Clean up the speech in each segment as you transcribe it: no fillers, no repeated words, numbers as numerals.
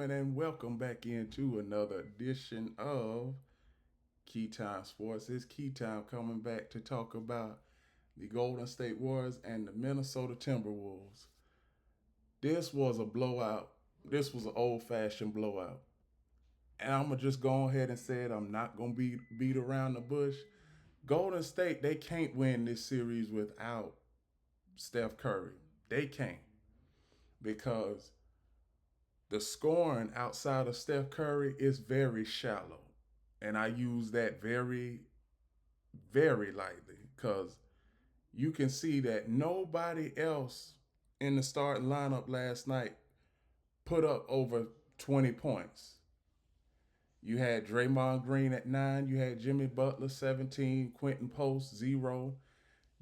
And welcome back into another edition of Key Time Sports. It's Key Time coming back to talk about the Golden State Warriors and the Minnesota Timberwolves. This was a blowout. This was an old fashioned blowout. And I'm going to just go ahead and say it. I'm not going to beat around the bush. Golden State, they can't win this series without Steph Curry. They can't because the scoring outside of Steph Curry is very shallow. And I use that very, very lightly because you can see that nobody else in the starting lineup last night put up over 20 points. You had Draymond Green at 9, you had Jimmy Butler 17, Quentin Post 0,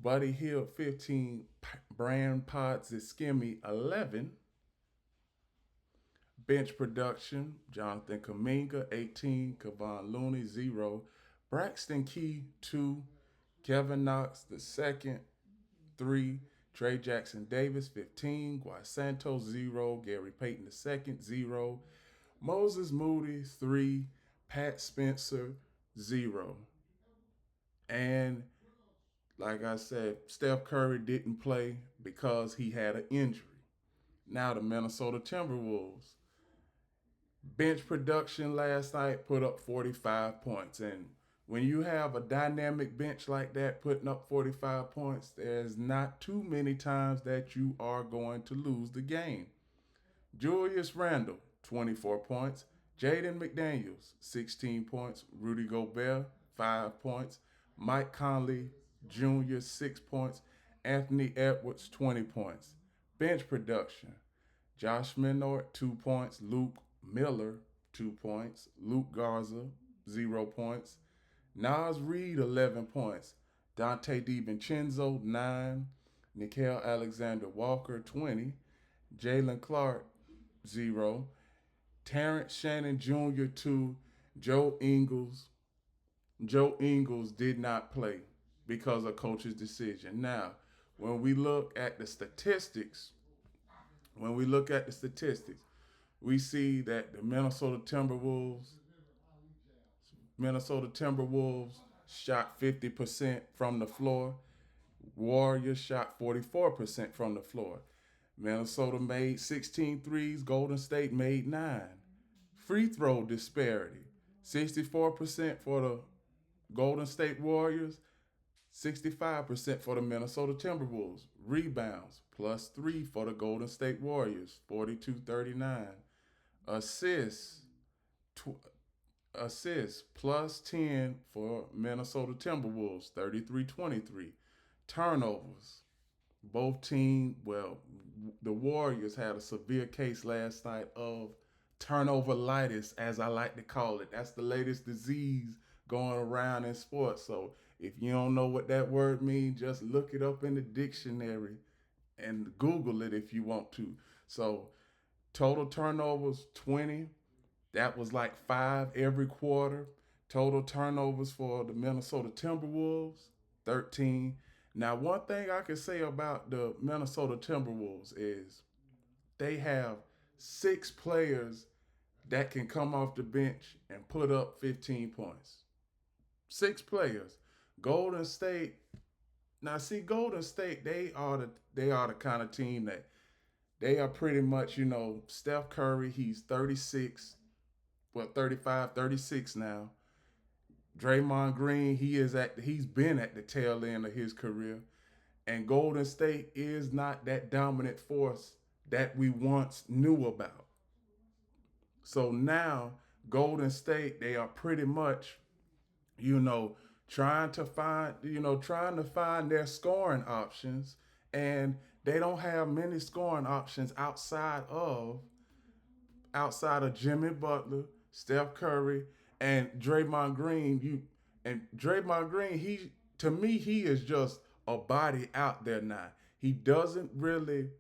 Buddy Hield 15, Brand Potts Skimmy 11. Bench production, Jonathan Kuminga 18, Kevon Looney 0, Braxton Key 2, Kevin Knox the second 3, Trey Jackson Davis 15, Guy Santos 0, Gary Payton the second 0, Moses Moody 3, Pat Spencer 0. And like I said, Steph Curry didn't play because he had an injury. Now the Minnesota Timberwolves bench production last night put up 45 points. And when you have a dynamic bench like that putting up 45 points, there's not too many times that you are going to lose the game. Julius Randle, 24 points. Jaden McDaniels, 16 points. Rudy Gobert, 5 points. Mike Conley Jr., 6 points. Anthony Edwards, 20 points. Bench production. Josh Minort, 2 points. Luke Miller, 2 points. Luke Garza, 0 points. Nas Reed, 11 points. Dante DiVincenzo, 9. Nickeil Alexander Walker, 20. Jalen Clark, 0. Terrence Shannon Jr., 2. Joe Ingles. Joe Ingles did not play because of coach's decision. Now, when we look at the statistics, when we look at the statistics, we see that the Minnesota Timberwolves shot 50% from the floor. Warriors shot 44% from the floor. Minnesota made 16 threes. Golden State made 9. Free throw disparity. 64% for the Golden State Warriors, 65% for the Minnesota Timberwolves. Rebounds, +3 for the Golden State Warriors, 42-39. Assists, assists +10 for Minnesota Timberwolves, 33-23. Turnovers, both teams, well, the Warriors had a severe case last night of turnover-litis, as I like to call it. That's the latest disease going around in sports. So if you don't know what that word means, just look it up in the dictionary and Google it if you want to. So total turnovers 20. That was like 5 every quarter. Total turnovers for the Minnesota Timberwolves 13. Now, one thing I can say about the Minnesota Timberwolves is they have 6 players that can come off the bench and put up 15 points. 6 players. Golden State. Now, see, Golden State, they are the kind of team that they are pretty much, Steph Curry, he's 36, 35, 36 now. Draymond Green, he's been at the tail end of his career. And Golden State is not that dominant force that we once knew about. So now Golden State, they are pretty much, you know, trying to find their scoring options, and they don't have many scoring options outside of Jimmy Butler, Steph Curry, and Draymond Green. Draymond Green, he to me he is just a body out there now. He doesn't really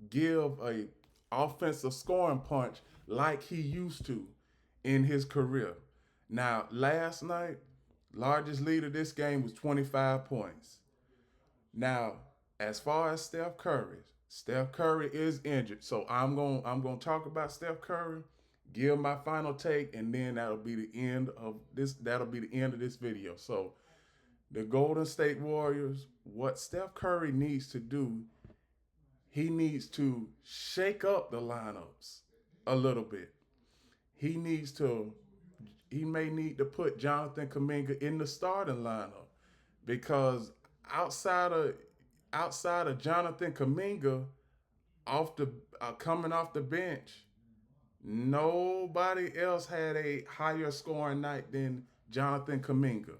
give a offensive scoring punch like he used to in his career. Now, last night, largest lead of this game was 25 points. Now, as far as Steph Curry is injured. So I'm going to talk about Steph Curry give my final take, and then that'll be the end of this. That'll be the end of this video. So the Golden State Warriors, what Steph Curry needs to do, he needs to shake up the lineups a little bit. He needs to. He may need to put Jonathan Kuminga in the starting lineup because outside of outside of Jonathan Kuminga off the coming off the bench, nobody else had a higher scoring night than Jonathan Kuminga.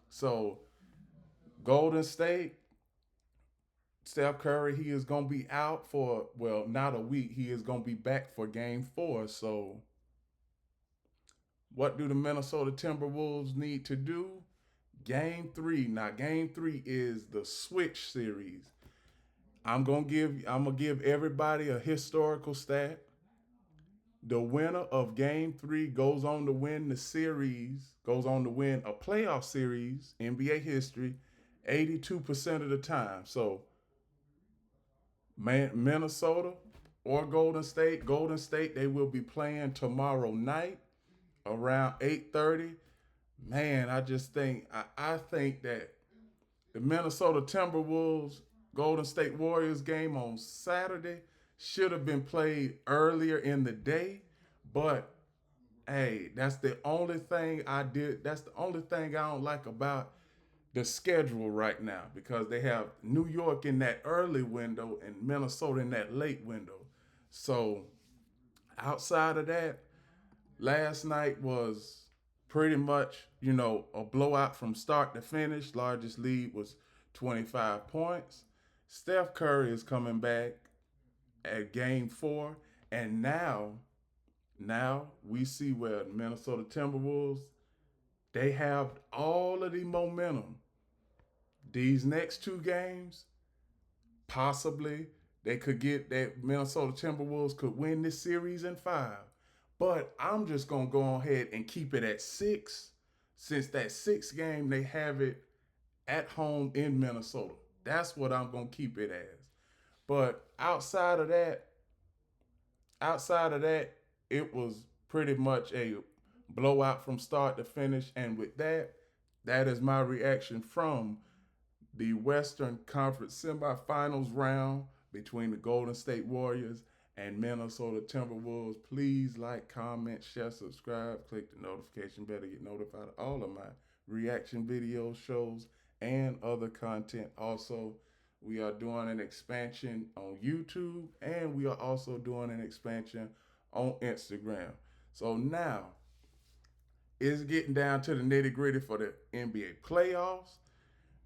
So Golden State, Steph Curry, he is gonna be out for not a week. He is gonna be back for Game 4. So what do the Minnesota Timberwolves need to do? Game 3. Now, Game 3 is the switch series. I'm gonna give everybody a historical stat. The winner of Game 3 goes on to win the series, goes on to win a playoff series, NBA history, 82% of the time. So, Minnesota or Golden State, they will be playing tomorrow night around 8:30. Man, I just think I think that the Minnesota Timberwolves Golden State Warriors game on Saturday should have been played earlier in the day, but hey, that's the only thing I did. That's the only thing I don't like about the schedule right now because they have New York in that early window and Minnesota in that late window. So outside of that, last night was pretty much, a blowout from start to finish. Largest lead was 25 points. Steph Curry is coming back at Game 4. And now we see where Minnesota Timberwolves, they have all of the momentum. These next two games, possibly they could get that Minnesota Timberwolves could win this series in 5. But I'm just gonna go ahead and keep it at 6, since that 6th game they have it at home in Minnesota. That's what I'm gonna keep it as. But outside of that, it was pretty much a blowout from start to finish. And with that, that is my reaction from the Western Conference Semifinals round between the Golden State Warriors and Minnesota Timberwolves. Please like, comment, share, subscribe, click the notification bell to get notified of all of my reaction videos, shows, and other content. Also, we are doing an expansion on YouTube, and we are also doing an expansion on Instagram. So now it's getting down to the nitty gritty for the NBA playoffs.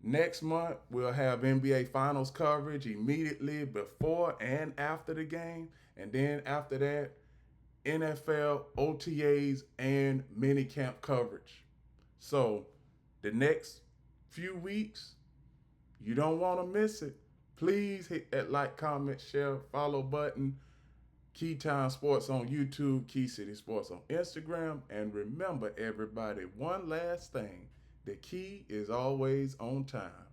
Next month, we'll have NBA Finals coverage immediately before and after the game. And then after that, NFL, OTAs, and minicamp coverage. So the next few weeks, you don't want to miss it. Please hit that like, comment, share, follow button. Key Time Sports on YouTube, Key City Sports on Instagram. And remember, everybody, one last thing. The key is always on time.